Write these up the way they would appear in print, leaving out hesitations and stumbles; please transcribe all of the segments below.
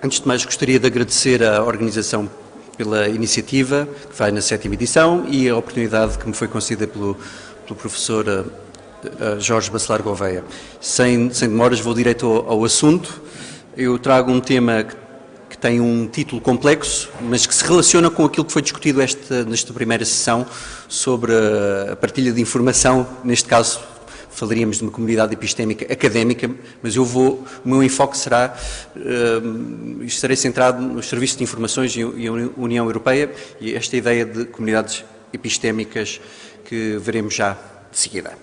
Antes de mais, gostaria de agradecer à organização pela iniciativa, que vai na 7ª edição, e a oportunidade que me foi concedida pelo professor Jorge Bacelar Gouveia. Sem demoras, vou direto ao assunto. Eu trago um tema que tem um título complexo, mas que se relaciona com aquilo que foi discutido nesta primeira sessão sobre a partilha de informação. Neste caso, falaríamos de uma comunidade epistémica académica, mas o meu enfoque será, estarei centrado nos serviços de informações e a União Europeia e esta ideia de comunidades epistémicas que veremos já de seguida.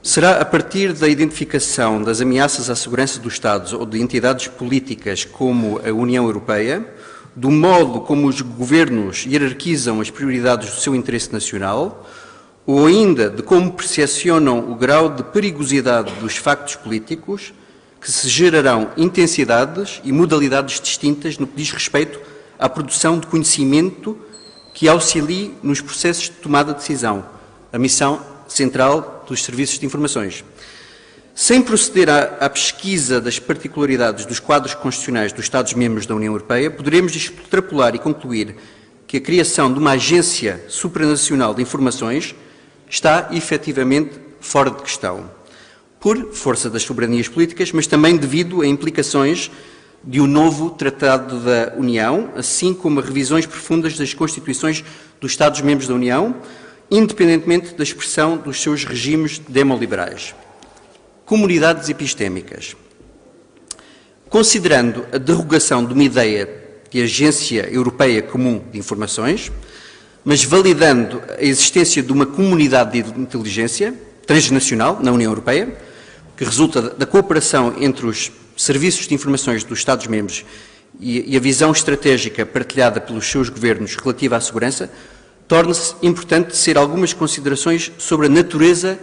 Será a partir da identificação das ameaças à segurança dos Estados ou de entidades políticas como a União Europeia, do modo como os governos hierarquizam as prioridades do seu interesse nacional, ou ainda de como percepcionam o grau de perigosidade dos factos políticos, que se gerarão intensidades e modalidades distintas no que diz respeito à produção de conhecimento que auxilie nos processos de tomada de decisão, a missão central dos serviços de informações. Sem proceder à pesquisa das particularidades dos quadros constitucionais dos Estados-membros da União Europeia, poderemos extrapolar e concluir que a criação de uma agência supranacional de informações está efetivamente fora de questão, por força das soberanias políticas, mas também devido a implicações de um novo Tratado da União, assim como a revisões profundas das Constituições dos Estados-membros da União, independentemente da expressão dos seus regimes demoliberais. Comunidades epistémicas. Considerando a derrogação de uma ideia de Agência Europeia Comum de Informações, mas validando a existência de uma comunidade de inteligência transnacional na União Europeia, que resulta da cooperação entre os serviços de informações dos Estados-membros e a visão estratégica partilhada pelos seus governos relativa à segurança, torna-se importante tecer algumas considerações sobre a natureza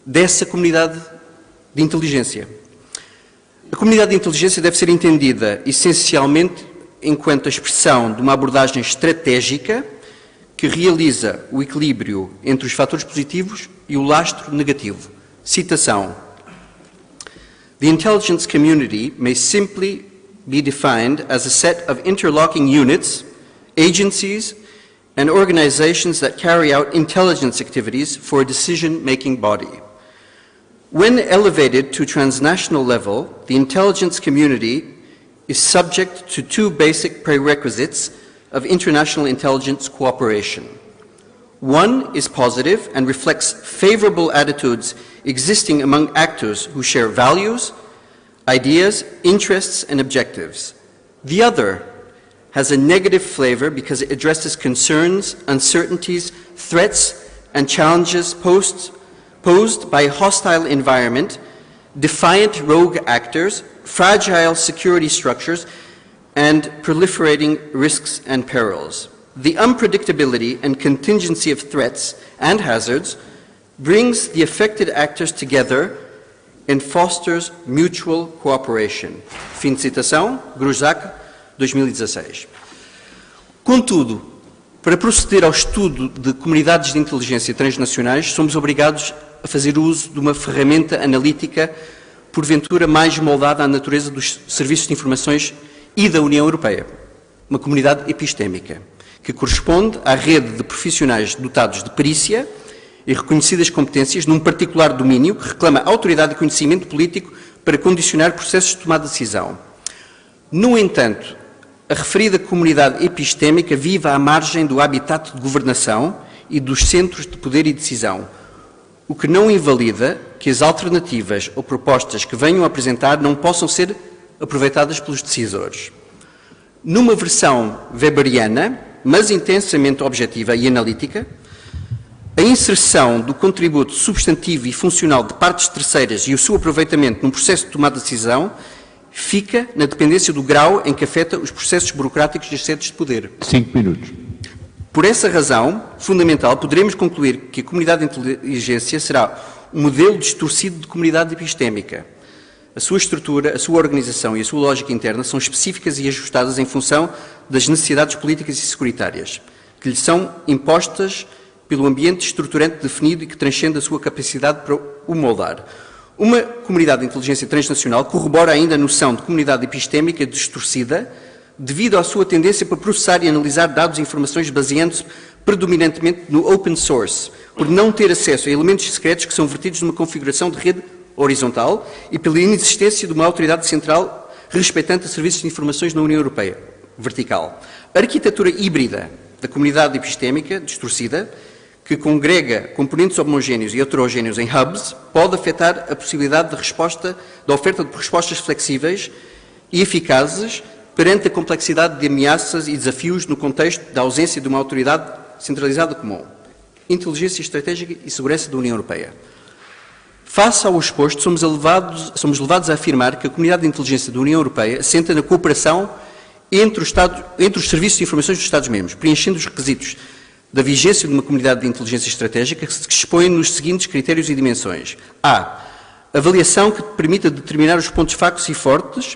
dessa comunidade de inteligência. A comunidade de inteligência deve ser entendida essencialmente enquanto a expressão de uma abordagem estratégica que realiza o equilíbrio entre os fatores positivos e o lastro negativo. Citação. The intelligence community may simply be defined as a set of interlocking units, agencies, and organizations that carry out intelligence activities for a decision-making body. When elevated to transnational level, the intelligence community is subject to two basic prerequisites of international intelligence cooperation. One is positive and reflects favorable attitudes existing among actors who share values, ideas, interests, and objectives. The other has a negative flavor because it addresses concerns, uncertainties, threats, and challenges posed by a hostile environment, defiant rogue actors, fragile security structures, and proliferating risks and perils. The unpredictability and contingency of threats and hazards brings the affected actors together and fosters mutual cooperation. Fim de citação, Gruzac, 2016. Contudo, para proceder ao estudo de comunidades de inteligência transnacionais, somos obrigados a fazer uso de uma ferramenta analítica, porventura mais moldada à natureza dos serviços de informações e da União Europeia, uma comunidade epistémica, que corresponde à rede de profissionais dotados de perícia e reconhecidas competências num particular domínio que reclama autoridade e conhecimento político para condicionar processos de tomada de decisão. No entanto, a referida comunidade epistémica vive à margem do habitat de governação e dos centros de poder e decisão, o que não invalida que as alternativas ou propostas que venham a apresentar não possam ser aproveitadas pelos decisores. Numa versão weberiana, mas intensamente objetiva e analítica, a inserção do contributo substantivo e funcional de partes terceiras e o seu aproveitamento num processo de tomada de decisão fica na dependência do grau em que afeta os processos burocráticos das sedes de poder. 5 minutos. Por essa razão fundamental, poderemos concluir que a comunidade de inteligência será um modelo distorcido de comunidade epistémica. A sua estrutura, a sua organização e a sua lógica interna são específicas e ajustadas em função das necessidades políticas e securitárias, que lhe são impostas pelo ambiente estruturante definido e que transcende a sua capacidade para o moldar. Uma comunidade de inteligência transnacional corrobora ainda a noção de comunidade epistémica distorcida devido à sua tendência para processar e analisar dados e informações baseando-se predominantemente no open source, por não ter acesso a elementos secretos que são vertidos numa configuração de rede horizontal e pela inexistência de uma autoridade central respeitante a serviços de informações na União Europeia, vertical. A arquitetura híbrida da comunidade epistémica distorcida, que congrega componentes homogéneos e heterogéneos em hubs, pode afetar a possibilidade da oferta de respostas flexíveis e eficazes perante a complexidade de ameaças e desafios no contexto da ausência de uma autoridade centralizada comum. Inteligência estratégica e segurança da União Europeia. Face ao exposto, somos levados a afirmar que a comunidade de inteligência da União Europeia assenta na cooperação entre os serviços de informações dos Estados-membros, preenchendo os requisitos da vigência de uma comunidade de inteligência estratégica que se expõe nos seguintes critérios e dimensões. A. Avaliação que permita determinar os pontos fracos e fortes,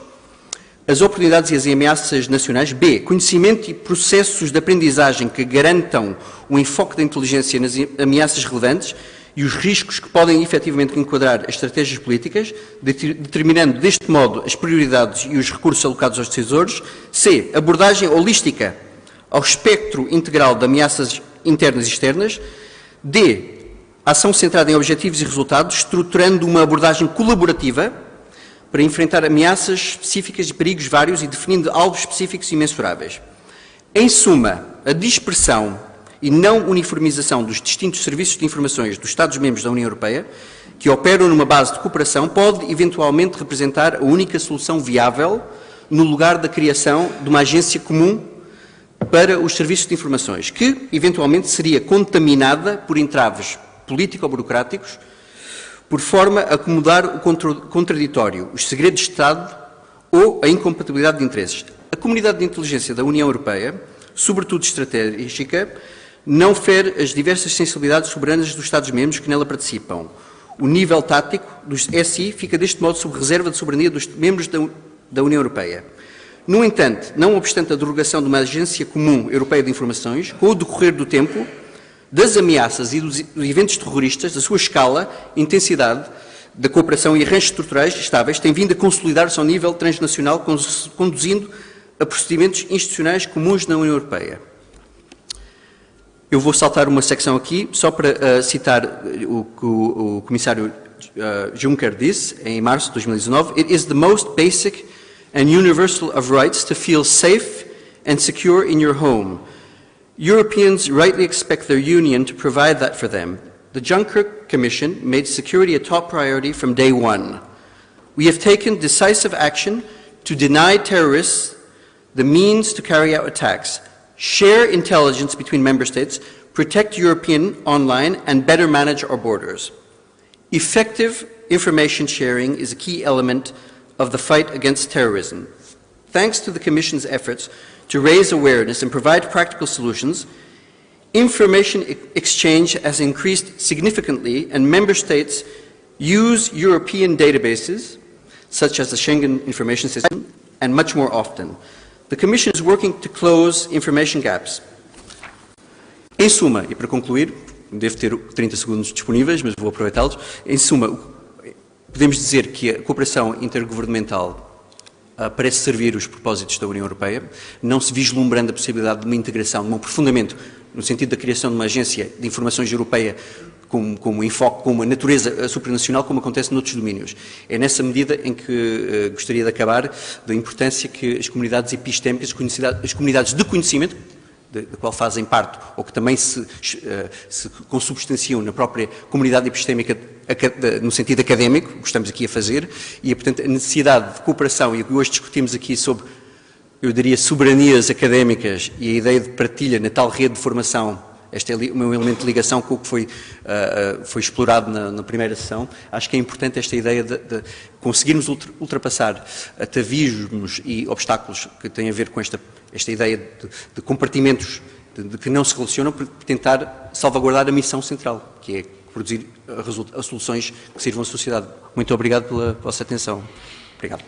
as oportunidades e as ameaças nacionais. B. Conhecimento e processos de aprendizagem que garantam o enfoque da inteligência nas ameaças relevantes e os riscos que podem efetivamente enquadrar as estratégias políticas, determinando deste modo as prioridades e os recursos alocados aos decisores. C. Abordagem holística ao espectro integral de ameaças internas e externas. D. Ação centrada em objetivos e resultados, estruturando uma abordagem colaborativa para enfrentar ameaças específicas e perigos vários e definindo alvos específicos e mensuráveis. Em suma, a dispersão e não uniformização dos distintos serviços de informações dos Estados-membros da União Europeia, que operam numa base de cooperação, pode eventualmente representar a única solução viável no lugar da criação de uma agência comum para os serviços de informações, que eventualmente seria contaminada por entraves político-burocráticos, por forma a acomodar o contraditório, os segredos de Estado ou a incompatibilidade de interesses. A comunidade de inteligência da União Europeia, sobretudo estratégica, não fere as diversas sensibilidades soberanas dos Estados-membros que nela participam. O nível tático dos SI fica deste modo sob reserva de soberania dos membros da União Europeia. No entanto, não obstante a derogação de uma agência comum europeia de informações, com o decorrer do tempo, das ameaças e dos eventos terroristas, da sua escala, intensidade, da cooperação e arranjos estruturais estáveis, tem vindo a consolidar-se ao nível transnacional, conduzindo a procedimentos institucionais comuns na União Europeia. Eu vou saltar uma secção aqui, só para citar o que o Comissário Juncker disse, em março de 2019. It is the most basic and universal of rights to feel safe and secure in your home. Europeans rightly expect their union to provide that for them. The Juncker Commission made security a top priority from day one. We have taken decisive action to deny terrorists the means to carry out attacks, share intelligence between member states, protect European online, and better manage our borders. Effective information sharing is a key element of the fight against terrorism. Thanks to the Commission's efforts to raise awareness and provide practical solutions, information exchange has increased significantly and member states use European databases, such as the Schengen Information System, and much more often. The Commission is working to close information gaps. Em suma, e para concluir, devo ter 30 segundos disponíveis, mas vou aproveitá-los. Em suma, podemos dizer que a cooperação intergovernamental parece servir os propósitos da União Europeia, não se vislumbrando a possibilidade de uma integração, de um aprofundamento, no sentido da criação de uma agência de informações europeia como enfoque, com uma natureza supranacional, como acontece noutros domínios. É nessa medida em que gostaria de acabar da importância que as comunidades epistémicas, as comunidades de conhecimento, da qual fazem parte, ou que também se consubstanciam na própria comunidade epistémica no sentido académico, que estamos aqui a fazer, e, portanto, a necessidade de cooperação, e o que hoje discutimos aqui sobre, eu diria, soberanias académicas e a ideia de partilha na tal rede de formação, este é o meu elemento de ligação com o que foi explorado na primeira sessão. Acho que é importante esta ideia de conseguirmos ultrapassar atavismos e obstáculos que têm a ver com esta ideia de compartimentos de que não se relacionam, para tentar salvaguardar a missão central, que é produzir as soluções que sirvam à sociedade. Muito obrigado pela vossa atenção. Obrigado.